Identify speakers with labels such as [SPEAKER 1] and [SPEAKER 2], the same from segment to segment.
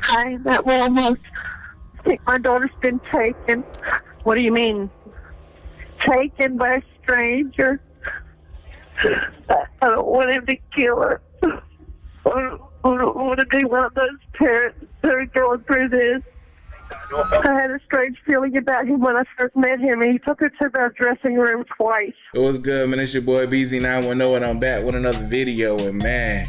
[SPEAKER 1] I'm at Walmart. I think my daughter's been taken.
[SPEAKER 2] What do you mean?
[SPEAKER 1] Taken by a stranger. I don't want him to kill her. I don't want to be one of those parents that are going through this. I had a strange feeling about him when I first met him, and he took her to the dressing room twice.
[SPEAKER 3] It was good, man. It's your boy BZ910, and I'm back with another video. And man,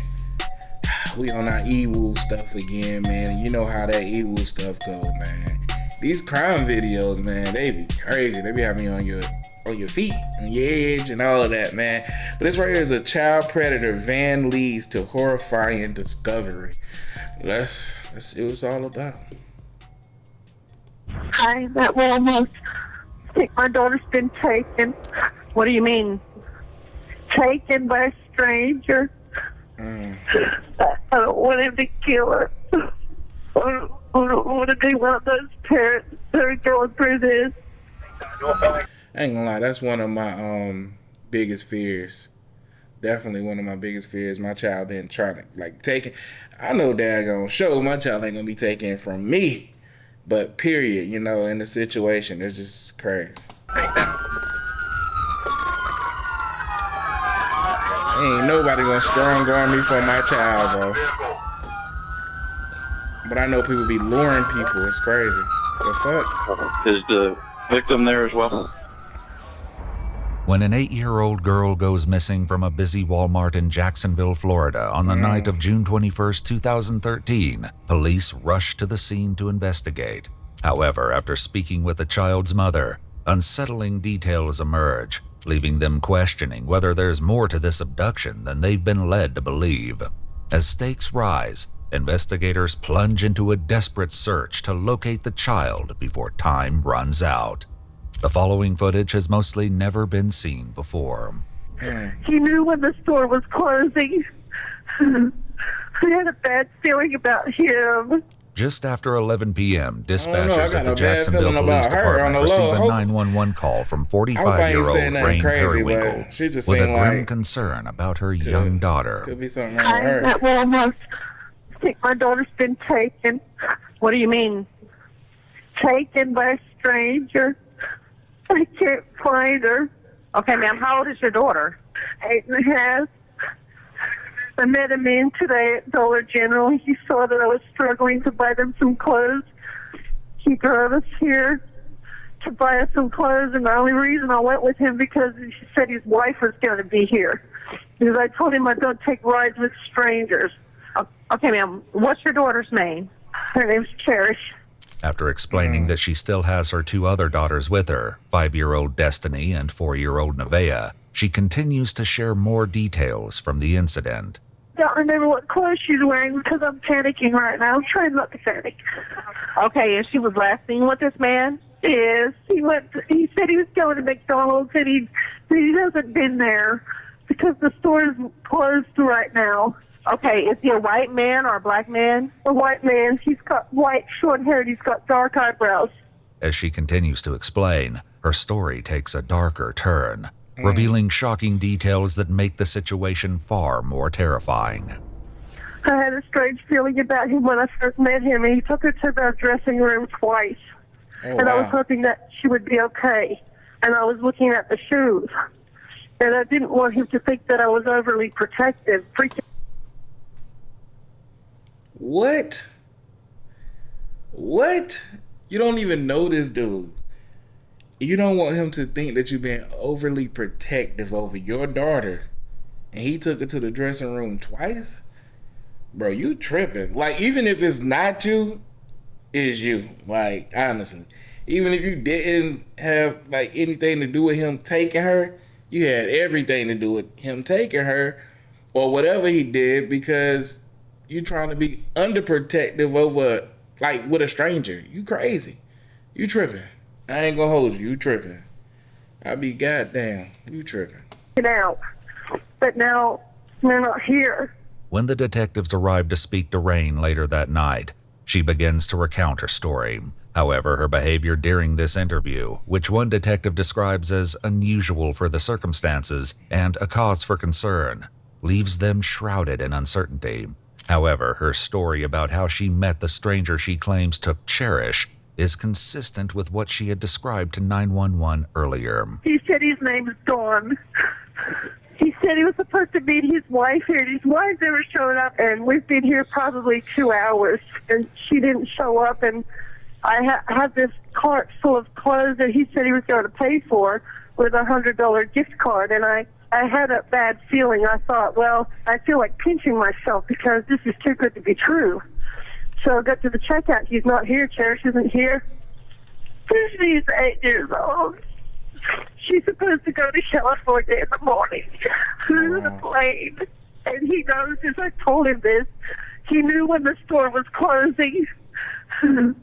[SPEAKER 3] we on our evil stuff again, man. And you know how that evil stuff go, man. These crime videos, man, they be crazy. They be having you on your feet, on your edge, and all of that, man. But this right here is a child predator van leads to horrifying discovery. Let's see what it's all about.
[SPEAKER 1] I'm at Walmart. I think my daughter's been taken.
[SPEAKER 2] What do you mean?
[SPEAKER 1] Taken by a stranger. I don't want him to kill her. I don't want to be one of those parents that are going through this.
[SPEAKER 3] I ain't gonna lie, that's one of my biggest fears. Definitely one of my biggest fears. My child been trying to taken. I know dad gonna show my child ain't gonna be taken from me. But period, you know, in the situation, it's just crazy. Ain't nobody gonna strong arm me for my child, bro. But I know people be luring people. It's crazy. The fuck?
[SPEAKER 4] Is the victim there as well?
[SPEAKER 5] When an 8-year-old girl goes missing from a busy Walmart in Jacksonville, Florida on the night of June 21st, 2013, police rush to the scene to investigate. However, after speaking with the child's mother, unsettling details emerge, leaving them questioning whether there's more to this abduction than they've been led to believe. As stakes rise, investigators plunge into a desperate search to locate the child before time runs out. The following footage has mostly never been seen before.
[SPEAKER 1] He knew when the store was closing. I had a bad feeling about him.
[SPEAKER 5] Just after 11 p.m., dispatchers at the
[SPEAKER 3] a bad
[SPEAKER 5] Jacksonville
[SPEAKER 3] feeling
[SPEAKER 5] Police
[SPEAKER 3] about her on
[SPEAKER 5] Department
[SPEAKER 3] the
[SPEAKER 5] receive
[SPEAKER 3] low.
[SPEAKER 5] a 911 call from 45-year-old Cherish Perrywinkle
[SPEAKER 3] She just
[SPEAKER 5] with a
[SPEAKER 3] saying
[SPEAKER 5] grim concern about her young daughter.
[SPEAKER 3] Could be something wrong with
[SPEAKER 1] I'm
[SPEAKER 3] her.
[SPEAKER 1] at Walmart. I think my daughter's been taken.
[SPEAKER 2] What do you mean?
[SPEAKER 1] Taken by a stranger. I can't find her.
[SPEAKER 2] Okay, ma'am, how old is your daughter?
[SPEAKER 1] 8.5. I met him in today at Dollar General. He saw that I was struggling to buy them some clothes. He drove us here to buy us some clothes, and the only reason I went with him because he said his wife was going to be here. Because I told him I don't take rides with strangers.
[SPEAKER 2] Okay, ma'am, what's your daughter's name?
[SPEAKER 1] Her name's Cherish.
[SPEAKER 5] After explaining that she still has her 2 other daughters with her, 5-year-old Destiny and 4-year-old Nevaeh, she continues to share more details from the incident.
[SPEAKER 1] I don't remember what clothes she's wearing because I'm panicking right now. I'm trying not to panic.
[SPEAKER 2] Okay, and she was last seen with this man?
[SPEAKER 1] Yes, he said he was going to McDonald's, and he hasn't been there because the store is closed right now.
[SPEAKER 2] Okay, is he a white man or a black man?
[SPEAKER 1] A white man. He's got white, short hair, and he's got dark eyebrows.
[SPEAKER 5] As she continues to explain, her story takes a darker turn, revealing shocking details that make the situation far more terrifying.
[SPEAKER 1] I had a strange feeling about him when I first met him, and he took her to the dressing room twice. And I was hoping that she would be okay. And I was looking at the shoes. And I didn't want him to think that I was overly protective.
[SPEAKER 3] What? What? You don't even know this dude. You don't want him to think that you've been overly protective over your daughter, and he took her to the dressing room twice? Bro, you tripping. Like, even if it's not you, it's you. Like, honestly. Even if you didn't have, anything to do with him taking her, you had everything to do with him taking her, or whatever he did, because you trying to be underprotective over, with a stranger. You crazy. You tripping. I ain't gonna hold you. You tripping. I be goddamn. You tripping.
[SPEAKER 1] Out. But now they're not here.
[SPEAKER 5] When the detectives arrive to speak to Rain later that night, she begins to recount her story. However, her behavior during this interview, which one detective describes as unusual for the circumstances and a cause for concern, leaves them shrouded in uncertainty. However, her story about how she met the stranger she claims took Cherish is consistent with what she had described to 911 earlier.
[SPEAKER 1] He said his name is Dawn. He said he was supposed to meet his wife here, and his wife never showed up, and we've been here probably 2 hours, and she didn't show up, and I had this cart full of clothes that he said he was going to pay for with a $100 gift card, and I had a bad feeling. I thought, well, I feel like pinching myself because this is too good to be true. So I got to the checkout. He's not here. Cherish isn't here. She's 8 years old. She's supposed to go to California in the morning through the plane. And he knows, as I told him this, he knew when the store was closing. I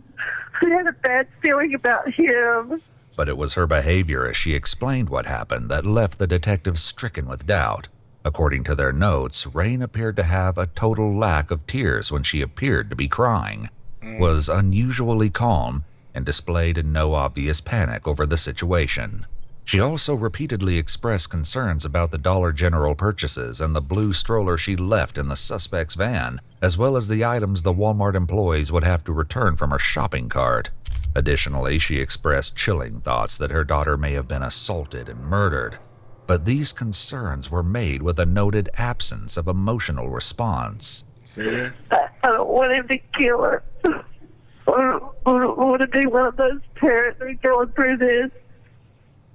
[SPEAKER 1] had a bad feeling about him.
[SPEAKER 5] But it was her behavior as she explained what happened that left the detectives stricken with doubt. According to their notes, Rain appeared to have a total lack of tears when she appeared to be crying, was unusually calm, and displayed no obvious panic over the situation. She also repeatedly expressed concerns about the Dollar General purchases and the blue stroller she left in the suspect's van, as well as the items the Walmart employees would have to return from her shopping cart. Additionally, she expressed chilling thoughts that her daughter may have been assaulted and murdered, but these concerns were made with a noted absence of emotional response.
[SPEAKER 3] See?
[SPEAKER 1] I don't want him to kill her. I don't want to be one of those parents that are going through this.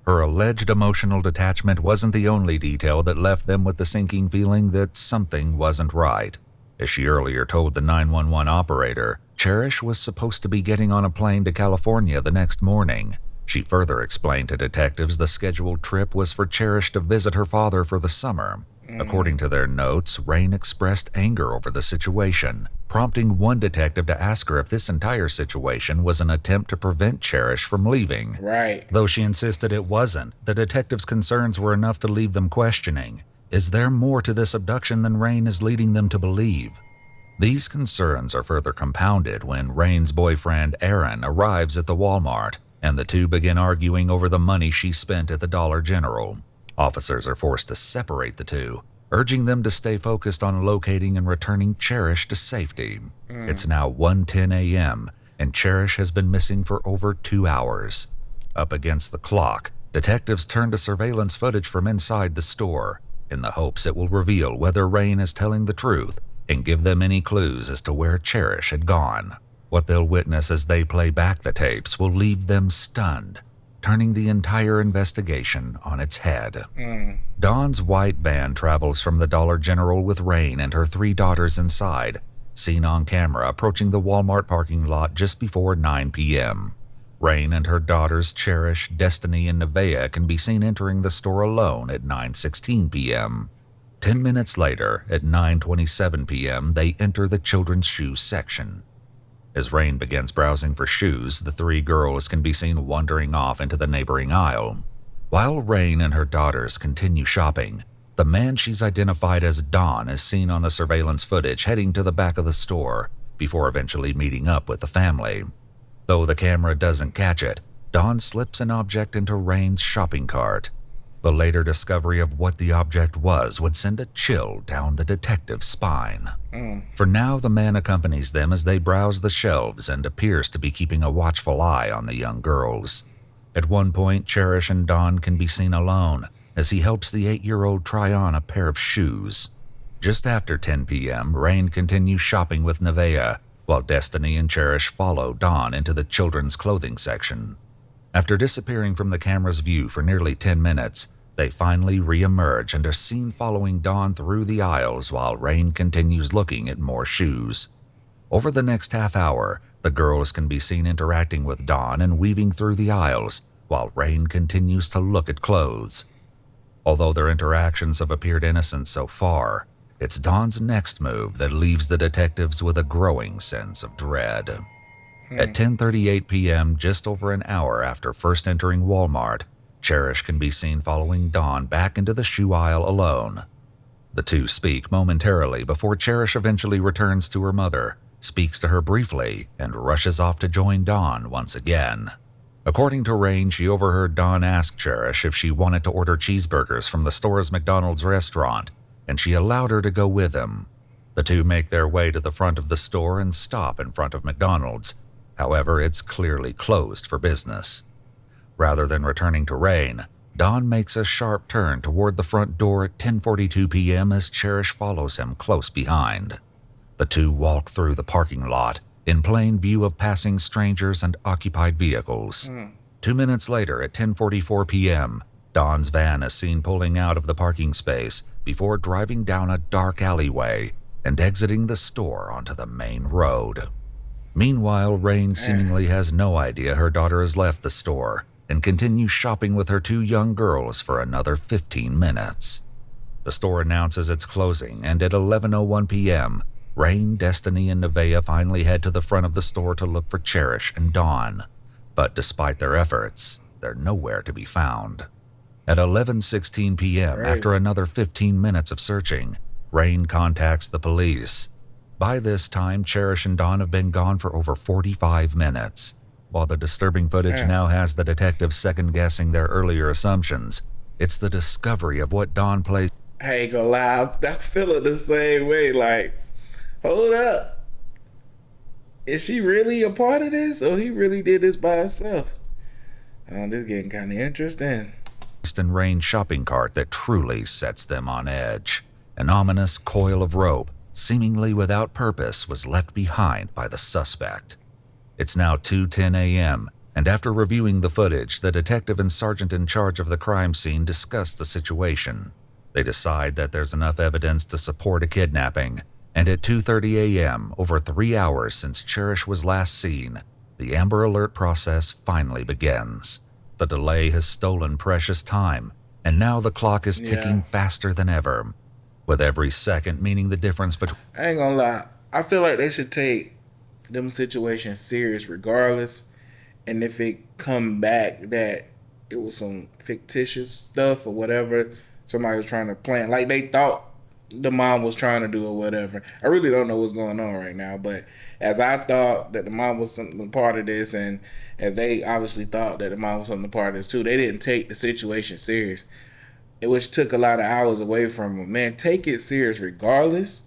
[SPEAKER 5] Her alleged emotional detachment wasn't the only detail that left them with the sinking feeling that something wasn't right. As she earlier told the 911 operator, Cherish was supposed to be getting on a plane to California the next morning. She further explained to detectives the scheduled trip was for Cherish to visit her father for the summer. According to their notes, Rain expressed anger over the situation, prompting one detective to ask her if this entire situation was an attempt to prevent Cherish from leaving.
[SPEAKER 3] Right.
[SPEAKER 5] Though she insisted it wasn't, the detective's concerns were enough to leave them questioning. Is there more to this abduction than Rain is leading them to believe? These concerns are further compounded when Rain's boyfriend, Aaron, arrives at the Walmart, and the two begin arguing over the money she spent at the Dollar General. Officers are forced to separate the two, urging them to stay focused on locating and returning Cherish to safety. It's now 1:10 a.m., and Cherish has been missing for over 2 hours. Up against the clock, detectives turn to surveillance footage from inside the store, in the hopes it will reveal whether Rain is telling the truth and give them any clues as to where Cherish had gone. What they'll witness as they play back the tapes will leave them stunned, turning the entire investigation on its head. Dawn's white van travels from the Dollar General with Rain and her 3 daughters inside, seen on camera approaching the Walmart parking lot just before 9 p.m. Rain and her daughters Cherish, Destiny, and Nevaeh can be seen entering the store alone at 9:16 p.m. 10 minutes later, at 9:27 p.m., they enter the children's shoe section. As Rain begins browsing for shoes, the 3 girls can be seen wandering off into the neighboring aisle. While Rain and her daughters continue shopping, the man she's identified as Don is seen on the surveillance footage heading to the back of the store before eventually meeting up with the family. Though the camera doesn't catch it, Don slips an object into Rain's shopping cart. The later discovery of what the object was would send a chill down the detective's spine. For now, the man accompanies them as they browse the shelves and appears to be keeping a watchful eye on the young girls. At one point, Cherish and Don can be seen alone as he helps the 8-year-old try on a pair of shoes. Just after 10 p.m., Rain continues shopping with Nevaeh, while Destiny and Cherish follow Don into the children's clothing section. After disappearing from the camera's view for nearly 10 minutes, they finally re-emerge and are seen following Dawn through the aisles while Rain continues looking at more shoes. Over the next half hour, the girls can be seen interacting with Dawn and weaving through the aisles, while Rain continues to look at clothes. Although their interactions have appeared innocent so far, it's Dawn's next move that leaves the detectives with a growing sense of dread. At 10:38 p.m., just over an hour after first entering Walmart, Cherish can be seen following Dawn back into the shoe aisle alone. The two speak momentarily before Cherish eventually returns to her mother, speaks to her briefly, and rushes off to join Dawn once again. According to Rain, she overheard Dawn ask Cherish if she wanted to order cheeseburgers from the store's McDonald's restaurant, and she allowed her to go with him. The two make their way to the front of the store and stop in front of McDonald's. However, it's clearly closed for business. Rather than returning to Rain, Don makes a sharp turn toward the front door at 10:42 p.m. as Cherish follows him close behind. The two walk through the parking lot in plain view of passing strangers and occupied vehicles. 2 minutes later at 10:44 p.m., Don's van is seen pulling out of the parking space before driving down a dark alleyway and exiting the store onto the main road. Meanwhile, Rain seemingly has no idea her daughter has left the store and continues shopping with her two young girls for another 15 minutes. The store announces it's closing, and at 11:01 p.m., Rain, Destiny, and Nevaeh finally head to the front of the store to look for Cherish and Dawn. But despite their efforts, they're nowhere to be found. At 11:16 p.m., after another 15 minutes of searching, Rain contacts the police. By this time, Cherish and Dawn have been gone for over 45 minutes. While the disturbing footage now has the detectives second-guessing their earlier assumptions, it's the discovery of what Dawn plays.
[SPEAKER 3] I ain't gonna lie, I'm feeling the same way. Like, hold up. Is she really a part of this, or he really did this by himself? This is getting kind of interesting.
[SPEAKER 5] And Rain's shopping cart that truly sets them on edge. An ominous coil of rope, seemingly without purpose, was left behind by the suspect. It's now 2:10 a.m., and after reviewing the footage, the detective and sergeant in charge of the crime scene discuss the situation. They decide that there's enough evidence to support a kidnapping, and at 2:30 a.m., over 3 hours since Cherish was last seen, the Amber Alert process finally begins. The delay has stolen precious time, and now the clock is ticking faster than ever, with every second meaning the difference between...
[SPEAKER 3] I ain't gonna lie, I feel like they should take them situations serious regardless, and if it come back that it was some fictitious stuff or whatever somebody was trying to plan, like they thought the mom was trying to do or whatever. I really don't know what's going on right now, but as I thought that the mom was something part of this, and as they obviously thought that the mom was something part of this too, they didn't take the situation serious, which took a lot of hours away from them. Man, take it serious regardless.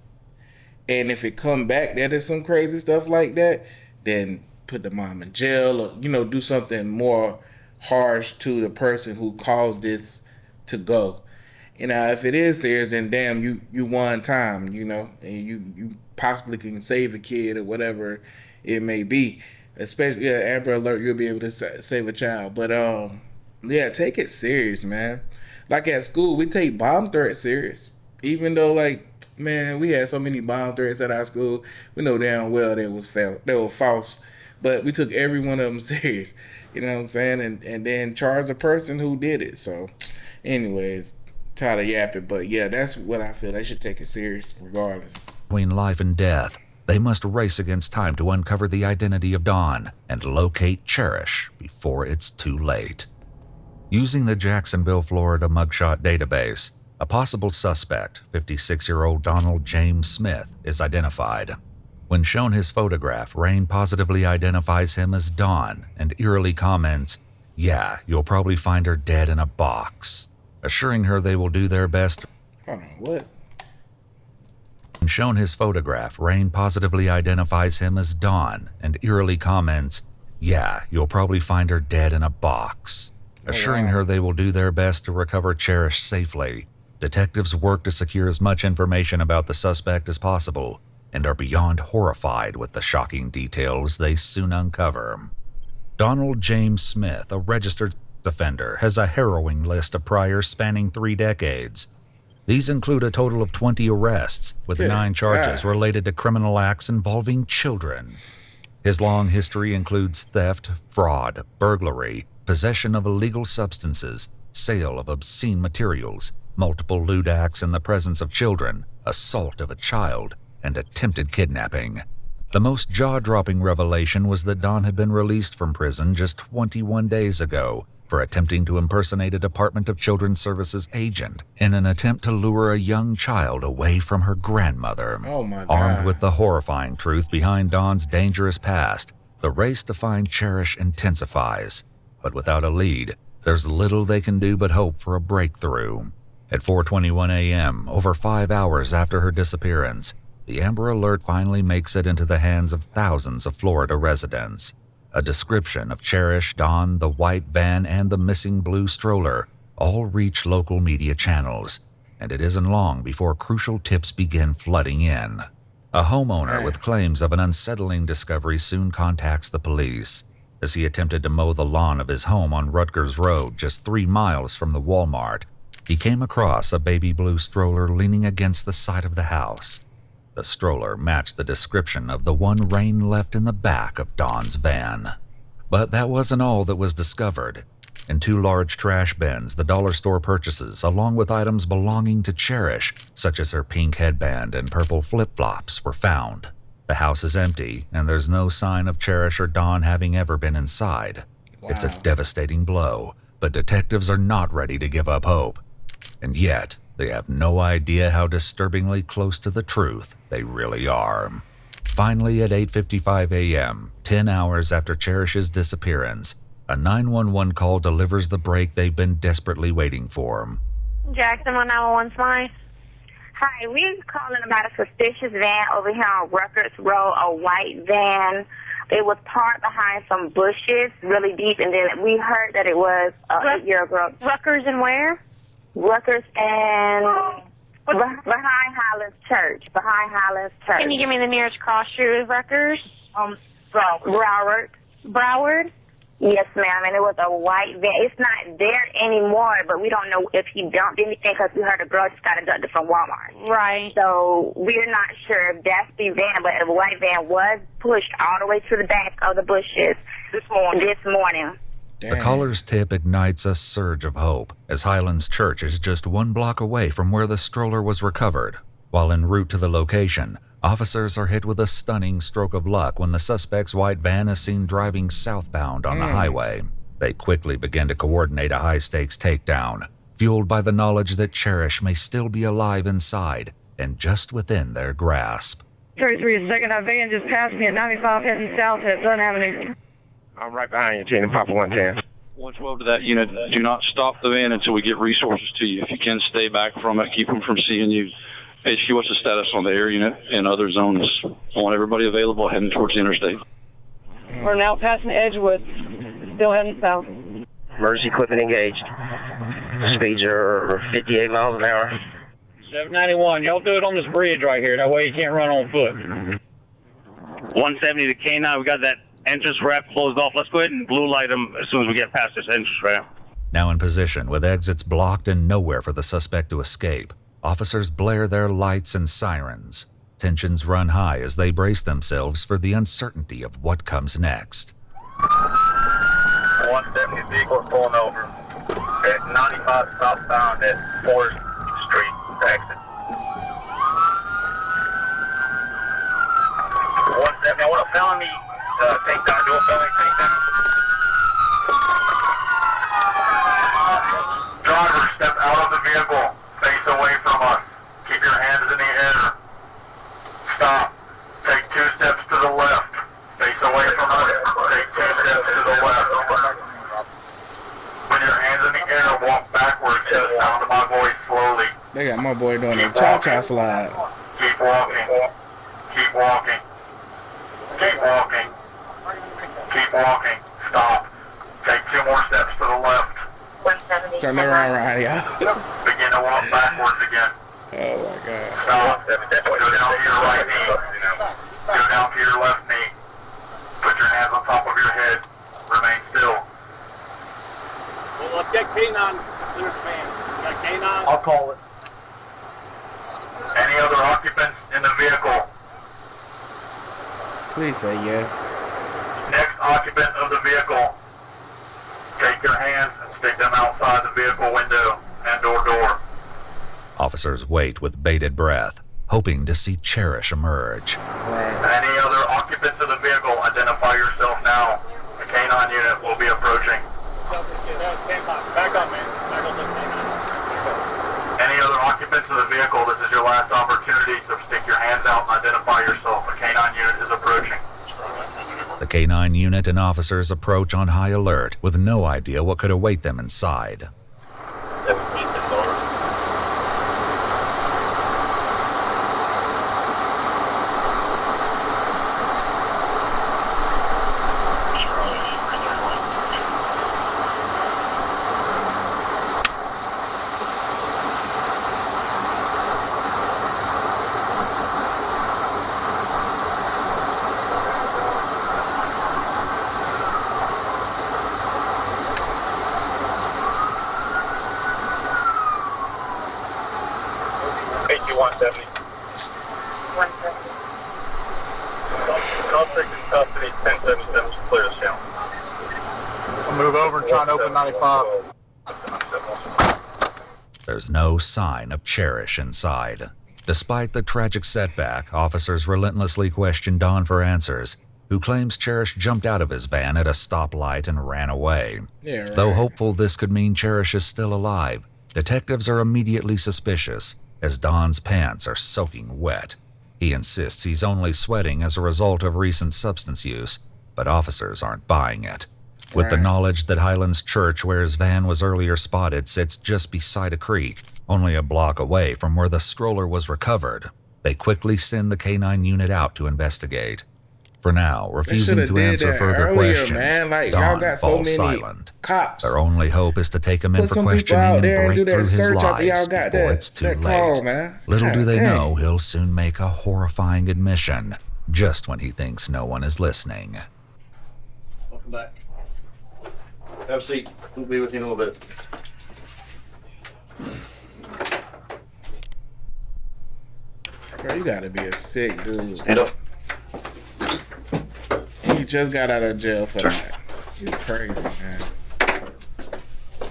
[SPEAKER 3] And if it come back that is some crazy stuff like that, then put the mom in jail, or, do something more harsh to the person who caused this to go. If it is serious, then damn, you won time, and you possibly can save a kid or whatever it may be. Especially, Amber Alert, you'll be able to save a child. But, take it serious, man. Like at school, we take bomb threats serious. Even though, man, we had so many bomb threats at our school. We know damn well they were false, but we took every one of them serious. You know what I'm saying? And then charged the person who did it. So, anyways, tired of yapping, but yeah, that's what I feel. They should take it serious regardless.
[SPEAKER 5] Between life and death, they must race against time to uncover the identity of Dawn and locate Cherish before it's too late. Using the Jacksonville, Florida mugshot database, a possible suspect, 56-year-old Donald James Smith, is identified. When shown his photograph, Rain positively identifies him as Dawn and eerily comments, "Yeah, you'll probably find her dead in a box," assuring her they will do their best.
[SPEAKER 3] Hold on, what?
[SPEAKER 5] When shown his photograph, Rain positively identifies him as Dawn and eerily comments, "Yeah, you'll probably find her dead in a box," assuring her they will do their best to recover Cherish safely. Detectives work to secure as much information about the suspect as possible and are beyond horrified with the shocking details they soon uncover. Donald James Smith, a registered offender, has a harrowing list of priors spanning 3 decades. These include a total of 20 arrests, with 9 charges related to criminal acts involving children. His long history includes theft, fraud, burglary, possession of illegal substances, sale of obscene materials, multiple lewd acts in the presence of children, assault of a child, and attempted kidnapping. The most jaw-dropping revelation was that Dawn had been released from prison just 21 days ago for attempting to impersonate a Department of Children's Services agent in an attempt to lure a young child away from her grandmother.
[SPEAKER 3] Oh my God.
[SPEAKER 5] Armed with the horrifying truth behind Dawn's dangerous past, the race to find Cherish intensifies. But without a lead, there's little they can do but hope for a breakthrough. At 4:21 a.m., over 5 hours after her disappearance, the Amber Alert finally makes it into the hands of thousands of Florida residents. A description of Cherish, Dawn, the white van, and the missing blue stroller all reach local media channels, and it isn't long before crucial tips begin flooding in. A homeowner with claims of an unsettling discovery soon contacts the police. As he attempted to mow the lawn of his home on Rutgers Road, just 3 miles from the Walmart, he came across a baby blue stroller leaning against the side of the house. The stroller matched the description of the one Rain left in the back of Dawn's van. But that wasn't all that was discovered. In 2 large trash bins, the dollar store purchases, along with items belonging to Cherish, such as her pink headband and purple flip-flops, were found. The house is empty, and there's no sign of Cherish or Dawn having ever been inside.
[SPEAKER 3] Wow.
[SPEAKER 5] It's a devastating blow, but detectives are not ready to give up hope. And yet, they have no idea how disturbingly close to the truth they really are. Finally, at 8:55 a.m., 10 hours after Cherish's disappearance, a 911 call delivers the break they've been desperately waiting for.
[SPEAKER 6] Jackson 191 Smythe.
[SPEAKER 7] Hi, we're calling about a suspicious van over here on Rutgers Road, a white van. It was parked behind some bushes really deep, and then we heard that it was a 8-year-old girl.
[SPEAKER 6] Rutgers and where?
[SPEAKER 7] Rutgers and behind Highlands Church. Behind Highlands Church.
[SPEAKER 6] Can you give me the nearest cross street of Rutgers?
[SPEAKER 7] Broward.
[SPEAKER 6] Broward?
[SPEAKER 7] Yes, ma'am, and it was a white van. It's not there anymore, but we don't know if he dumped anything because we heard a girl just got abducted from Walmart.
[SPEAKER 6] Right.
[SPEAKER 7] So we're not sure if that's the van, but the white van was pushed all the way to the back of the bushes this morning.
[SPEAKER 5] The caller's tip ignites a surge of hope, as Highlands Church is just 1 block away from where the stroller was recovered. While en route to the location, officers are hit with a stunning stroke of luck when the suspect's white van is seen driving southbound on the highway. They quickly begin to coordinate a high-stakes takedown, fueled by the knowledge that Cherish may still be alive inside and just within their grasp.
[SPEAKER 8] 33 second, that van just passed me at 95 heading south at Sun Avenue.
[SPEAKER 9] I'm right behind you, Gene, Papa 110.
[SPEAKER 4] 112 to that unit. Do not stop the van until we get resources to you. If you can, stay back from it. Keep them from seeing you. HQ, what's the status on the air unit and other zones? I want everybody available heading towards the interstate.
[SPEAKER 8] We're now passing Edgewood, still heading south.
[SPEAKER 9] Emergency equipment engaged. Speeds are 58 miles an hour.
[SPEAKER 10] 791, y'all do it on this bridge right here. That way you can't run on foot.
[SPEAKER 11] 170 to K9, we got that entrance ramp closed off. Let's go ahead and blue light them as soon as we get past this entrance ramp.
[SPEAKER 5] Now in position, with exits blocked and nowhere for the suspect to escape, officers blare their lights and sirens. Tensions run high as they brace themselves for the uncertainty of what comes next.
[SPEAKER 12] 170 vehicle pulling over at 95 southbound at 4th Street, exit. 170, I want a felony takedown. Do a felony takedown. Driver, step out of the vehicle. Face away from us. Keep your hands in the air. Stop. Take 2 steps to the left. Face away from us. Take 2 steps to the left. Put your hands in the air. Walk backwards to the sound of my voice slowly.
[SPEAKER 3] They got my boy doing a cha-cha slide.
[SPEAKER 12] Keep walking. Keep walking. Keep walking. Keep walking. Stop. Take 2 more steps to the left.
[SPEAKER 3] Turn around right here.
[SPEAKER 12] Begin to walk backwards again.
[SPEAKER 3] Oh my God.
[SPEAKER 12] Stop. Go down to your right knee. Go down to your left knee. Put your hands on top of your head. Remain still.
[SPEAKER 10] Well, let's get K9 clear the van. Got K9?
[SPEAKER 12] I'll call it. Any other occupants in the vehicle?
[SPEAKER 3] Please say yes.
[SPEAKER 12] Next occupant of the vehicle. Take your hands and stick them outside the vehicle window and or door.
[SPEAKER 5] Officers wait with bated breath, hoping to see Cherish emerge.
[SPEAKER 12] Any other occupants of the vehicle, identify yourself now. The K9 unit will be approaching.
[SPEAKER 10] Back up, man. Back up,
[SPEAKER 12] Any other occupants of the vehicle, this is your last opportunity to stick your hands out and identify yourself. The K9 unit is approaching.
[SPEAKER 5] The K9 unit and officers approach on high alert with no idea what could await them inside.
[SPEAKER 12] 170.
[SPEAKER 6] 170.
[SPEAKER 12] Suspect in custody, 1077, clear as hell. I'll move over and try and open 95.
[SPEAKER 5] There's no sign of Cherish inside. Despite the tragic setback, officers relentlessly question Don for answers, who claims Cherish jumped out of his van at a stoplight and ran away.
[SPEAKER 3] Yeah, right.
[SPEAKER 5] Though hopeful this could mean Cherish is still alive, detectives are immediately suspicious as Don's pants are soaking wet. He insists he's only sweating as a result of recent substance use, but officers aren't buying it. With the knowledge that Highlands Church, where his van was earlier spotted, sits just beside a creek, only a block away from where the stroller was recovered, they quickly send the K-9 unit out to investigate. For now, refusing to answer further questions, Don falls silent.
[SPEAKER 3] Cops.
[SPEAKER 5] Their only hope is to take him in for questioning and break through his lies before it's too late. Little do they know he'll soon make a horrifying admission, just when he thinks no one is listening.
[SPEAKER 13] Welcome back. Have a seat. We'll be with you in a little bit.
[SPEAKER 3] Bro, you gotta be a sick dude.
[SPEAKER 13] Stand up.
[SPEAKER 3] He just got out of jail for that. He's crazy, man.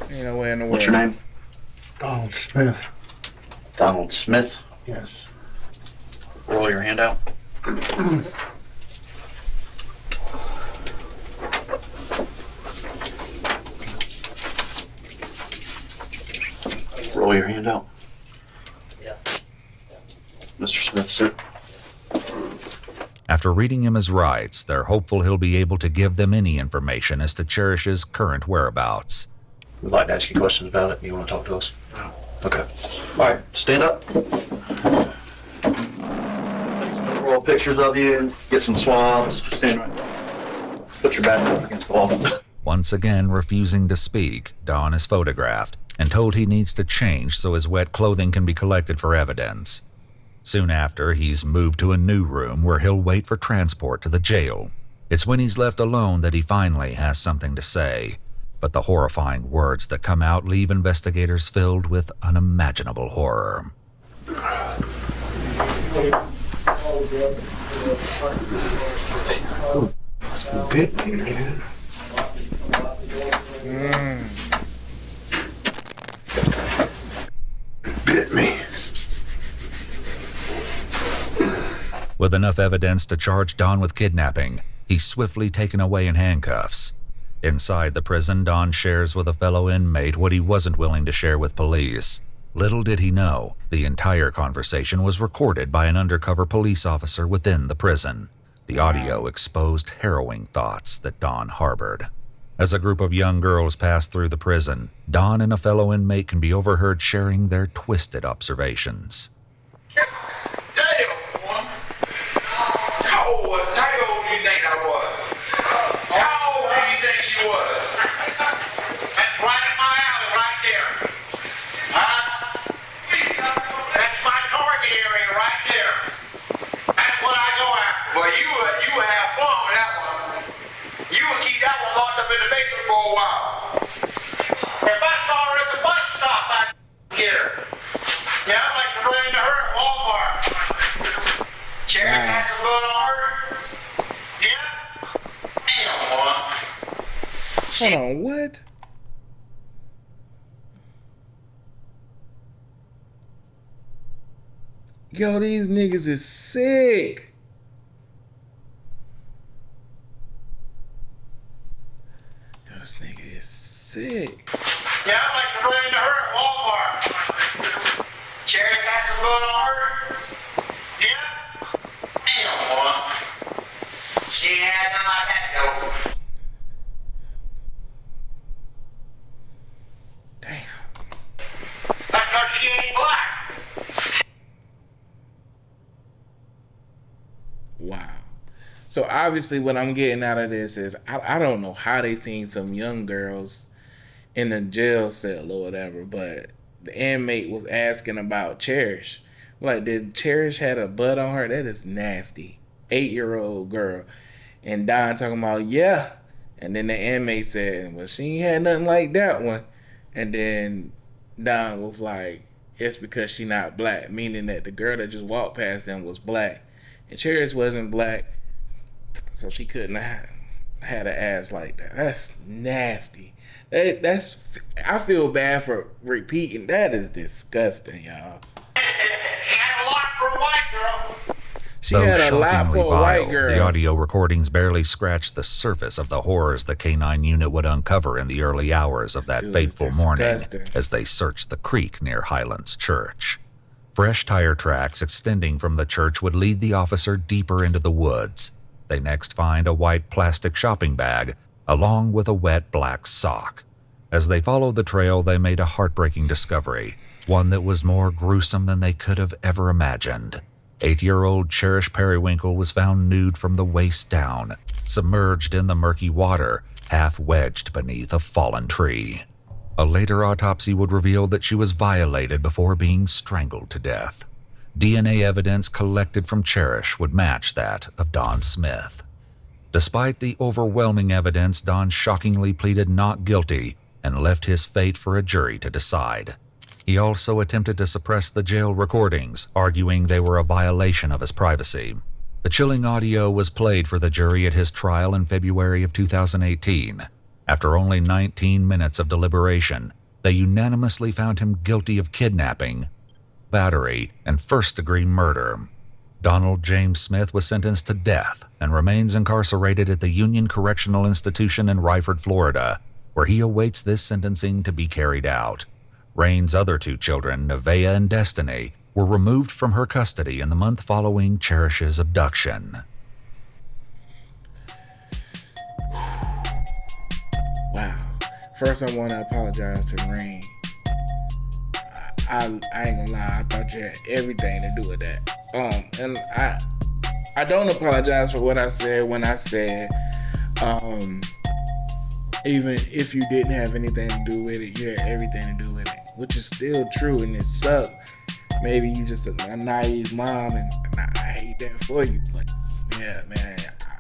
[SPEAKER 3] Ain't no way in the world.
[SPEAKER 13] What's your name?
[SPEAKER 14] Donald Smith.
[SPEAKER 13] Donald Smith?
[SPEAKER 14] Yes.
[SPEAKER 13] Roll your hand out. Roll your hand out.
[SPEAKER 14] Yeah.
[SPEAKER 13] Mr. Smith, sir.
[SPEAKER 5] After reading him his rights, they're hopeful he'll be able to give them any information as to Cherish's current whereabouts.
[SPEAKER 13] We'd like to ask you questions about it. You want to talk to us?
[SPEAKER 14] No.
[SPEAKER 13] Okay. All right, stand up. Take some overall pictures of you and get some swabs. Just stand right there. Put your back up against the wall.
[SPEAKER 5] Once again refusing to speak, Don is photographed and told he needs to change so his wet clothing can be collected for evidence. Soon after, he's moved to a new room where he'll wait for transport to the jail. It's when he's left alone that he finally has something to say, but the horrifying words that come out leave investigators filled with unimaginable horror.
[SPEAKER 14] Bit me, man. Bit me.
[SPEAKER 5] With enough evidence to charge Don with kidnapping, he's swiftly taken away in handcuffs. Inside the prison, Don shares with a fellow inmate what he wasn't willing to share with police. Little did he know, the entire conversation was recorded by an undercover police officer within the prison. The audio exposed harrowing thoughts that Don harbored. As a group of young girls pass through the prison, Don and a fellow inmate can be overheard sharing their twisted observations.
[SPEAKER 12] How old do you think I was? How old do you think she was? That's right in my alley, right there. Huh? That's my target area right there. That's what I go after. Well, you would have fun with that one. You would keep that one locked up in the basement for a while. If I saw her at the bus stop, I'd get her. Yeah, I'd like to run into her at Walmart. Cherry has some blood on her? Yeah? Damn, one.
[SPEAKER 3] Hold on, what? Yo, these niggas is sick. Yo, this nigga is sick.
[SPEAKER 12] Yeah, I'd like to run into her at Walmart. Cherry has some blood on her? Yeah? Damn, one. She ain't had nothing like that, though.
[SPEAKER 3] Damn.
[SPEAKER 12] That's because she ain't black.
[SPEAKER 3] Wow. So obviously what I'm getting out of this is I don't know how they seen some young girls in the jail cell or whatever, but the inmate was asking about Cherish. Like, did Cherish had a butt on her? That is nasty. 8-year-old girl. And Don talking about, yeah. And then the inmate said, well, she ain't had nothing like that one. And then Don was like, it's because she not black, meaning that the girl that just walked past them was black, and Cherish wasn't black, so she couldn't have had an ass like that. That's nasty. That's I feel bad for repeating. That is disgusting, y'all. She
[SPEAKER 5] Though
[SPEAKER 3] had a lot
[SPEAKER 5] shockingly
[SPEAKER 3] for a white
[SPEAKER 5] vile,
[SPEAKER 3] girl.
[SPEAKER 5] the audio recordings barely scratched the surface of the horrors the K-9 unit would uncover in the early hours of that fateful morning as they searched the creek near Highlands Church. Fresh tire tracks extending from the church would lead the officer deeper into the woods. They next find a white plastic shopping bag, along with a wet black sock. As they followed the trail, they made a heartbreaking discovery, one that was more gruesome than they could have ever imagined. 8-year-old Cherish Perrywinkle was found nude from the waist down, submerged in the murky water, half wedged beneath a fallen tree. A later autopsy would reveal that she was violated before being strangled to death. DNA evidence collected from Cherish would match that of Don Smith. Despite the overwhelming evidence, Don shockingly pleaded not guilty and left his fate for a jury to decide. He also attempted to suppress the jail recordings, arguing they were a violation of his privacy. The chilling audio was played for the jury at his trial in February of 2018. After only 19 minutes of deliberation, they unanimously found him guilty of kidnapping, battery, and first-degree murder. Donald James Smith was sentenced to death and remains incarcerated at the Union Correctional Institution in Ryford, Florida, where he awaits this sentencing to be carried out. Rain's other 2 children, Nevaeh and Destiny, were removed from her custody in the month following Cherish's abduction.
[SPEAKER 3] Wow. First, I want to apologize to Rain. I ain't gonna lie, I thought you had everything to do with that. And I don't apologize for what I said when I said, even if you didn't have anything to do with it, you had everything to do with it, which is still true, and it sucked. Maybe you just a naive mom, and I hate that for you, but yeah, man,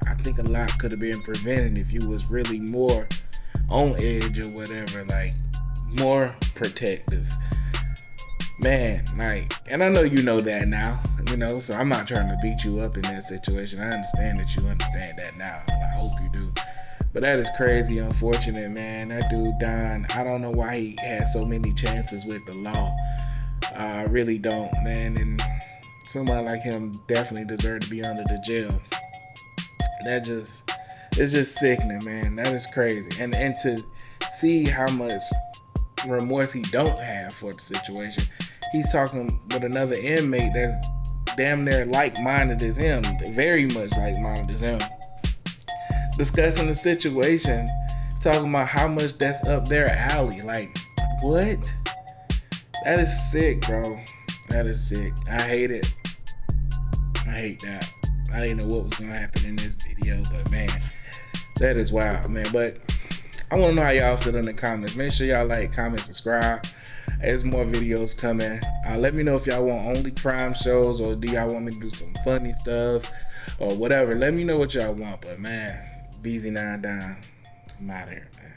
[SPEAKER 3] I think a lot could have been prevented if you was really more on edge or whatever, like more protective. Man, like, and I know you know that now, so I'm not trying to beat you up in that situation. I understand that you understand that now, and I hope you do. But that is crazy, unfortunate, man. That dude, Don, I don't know why he had so many chances with the law. I really don't, man. And someone like him definitely deserved to be under the jail. It's just sickening, man. That is crazy. And to see how much remorse he don't have for the situation. He's talking with another inmate that's damn near like-minded as him, very much like-minded as him, discussing the situation, talking about how much that's up their alley. Like, what? That is sick, bro. That is sick. I hate it. I hate that. I didn't know what was gonna happen in this video, but man, that is wild, man. But I want to know how y'all feel in the comments. Make sure y'all like, comment, subscribe. There's more videos coming. Let me know if y'all want only crime shows, or do y'all want me to do some funny stuff or whatever. Let me know what y'all want. But man, BZ9 down. I'm out of here, man.